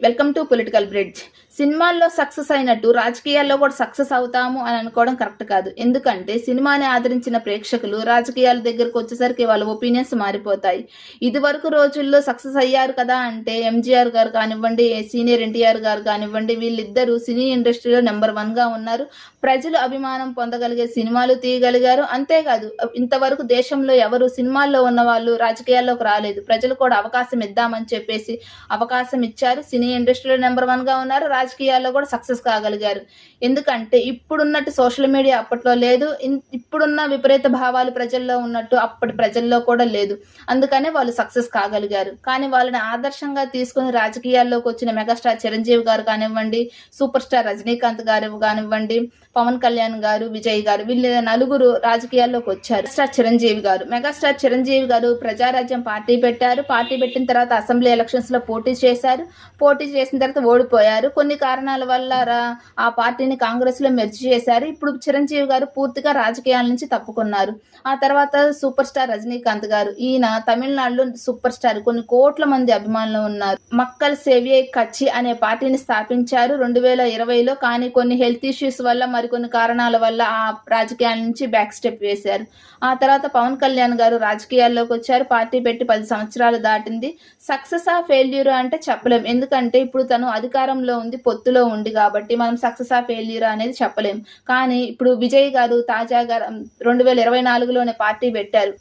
Welcome to political bridge. సినిమాల్లో success అయినట్టు రాజకీయాల్లో కూడా సక్సెస్ అవుతాము అని అనుకోవడం కరెక్ట్ కాదు. ఎందుకంటే సినిమాని ఆదరించిన ప్రేక్షకులు రాజకీయాల దగ్గరకు వచ్చేసరికి వాళ్ళ ఒపీనియన్స్ మారిపోతాయి. ఇది వరకు రోజుల్లో సక్సెస్ అయ్యారు కదా అంటే ఎంజీఆర్ గారు కానివ్వండి, సీనియర్ ఎన్టీఆర్ గారు కానివ్వండి, వీళ్ళిద్దరూ సినీ ఇండస్ట్రీలో నెంబర్ 1గా ఉన్నారు. ప్రజలు అభిమానం పొందగలిగే సినిమాలు తీయగలిగారు. అంతేకాదు ఇంతవరకు దేశంలో ఎవరు సినిమాల్లో ఉన్న వాళ్ళు రాజకీయాల్లోకి రాలేదు. ప్రజలు కూడా అవకాశం ఇద్దామని చెప్పేసి అవకాశం ఇచ్చారు. సినీ ఇండస్ట్రీలో నెంబర్ 1గా ఉన్నారు. రాజకీయాల్లో కూడా సక్సెస్ కాగలిగారు. ఎందుకంటే ఇప్పుడున్నట్టు సోషల్ మీడియా అప్పట్లో లేదు. ఇప్పుడున్న విపరీత భావాలు ప్రజల్లో ఉన్నట్టు అప్పటి ప్రజల్లో కూడా లేదు. అందుకనే వాళ్ళు సక్సెస్ కాగలిగారు. కానీ వాళ్ళని ఆదర్శంగా తీసుకుని రాజకీయాల్లోకి వచ్చిన మెగాస్టార్ చిరంజీవి గారు కానివ్వండి, సూపర్ స్టార్ రజనీకాంత్ గారు కానివ్వండి, పవన్ కళ్యాణ్ గారు, విజయ్ గారు, వీళ్ళు నలుగురు రాజకీయాల్లోకి వచ్చారు. మెగాస్టార్ చిరంజీవి గారు ప్రజారాజ్యం పార్టీ పెట్టారు. పార్టీ పెట్టిన తర్వాత అసెంబ్లీ ఎలక్షన్స్ లో పోటీ చేశారు. పోటీ చేసిన తర్వాత ఓడిపోయారు. కొన్ని కారణాల వల్ల ఆ పార్టీని కాంగ్రెస్ లో మెర్జ్ చేశారు. ఇప్పుడు చిరంజీవి గారు పూర్తిగా రాజకీయాల నుంచి తప్పుకున్నారు. ఆ తర్వాత సూపర్ స్టార్ రజనీకాంత్ గారు, ఈయన తమిళనాడులో సూపర్ స్టార్, కొన్ని కోట్ల మంది అభిమానులు ఉన్నారు. మక్కల్ సేవియే కచ్చి అనే పార్టీని స్థాపించారు 2020లో. కానీ కొన్ని హెల్త్ ఇష్యూస్ వల్ల, మరికొన్ని కారణాల వల్ల ఆ రాజకీయాల నుంచి బ్యాక్ స్టెప్ వేశారు. ఆ తర్వాత పవన్ కళ్యాణ్ గారు రాజకీయాల్లోకి వచ్చారు. పార్టీ పెట్టి 10 సంవత్సరాలు దాటింది. సక్సెస్ ఆ ఫెయిల్యూర్ అంటే చెప్పలేం. ఎందుకంటే ఇప్పుడు తను అధికారంలో ఉంది, పొత్తులో ఉంది కాబట్టి మనం సక్సెస్ ఆ ఫెయిల్యూర్ అనేది చెప్పలేం. కానీ ఇప్పుడు విజయ్ గారు తాజాగా 2024లోనే పార్టీ పెట్టారు.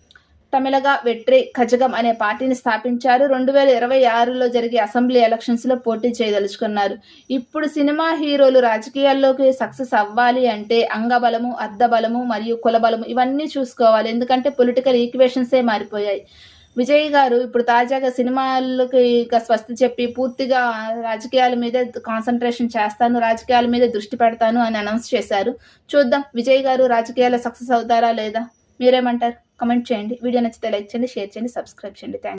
తమిళగా వెట్రి కజగం అనే పార్టీని స్థాపించారు. 2026లో జరిగే అసెంబ్లీ ఎలక్షన్స్ లో పోటీ చేయదలుచుకున్నారు. ఇప్పుడు సినిమా హీరోలు రాజకీయాల్లోకి సక్సెస్ అవ్వాలి అంటే అంగబలము, అర్ధబలము మరియు కులబలము ఇవన్నీ చూసుకోవాలి. ఎందుకంటే పొలిటికల్ ఈక్వేషన్సే మారిపోయాయి. విజయ్ గారు ఇప్పుడు తాజాగా సినిమాలకి స్వస్తి చెప్పి పూర్తిగా రాజకీయాల మీద కాన్సన్ట్రేషన్ చేస్తాను, రాజకీయాల మీద దృష్టి పెడతాను అని అనౌన్స్ చేశారు. చూద్దాం విజయ్ గారు రాజకీయాల్లో సక్సెస్ అవుతారా లేదా? మీరేమంటారు? కమెంట్ చేయండి. వీడియో నచ్చితే లైక్ చేయండి, షేర్ చేయండి, సబ్స్క్రైబ్ చేయండి. థ్యాంక్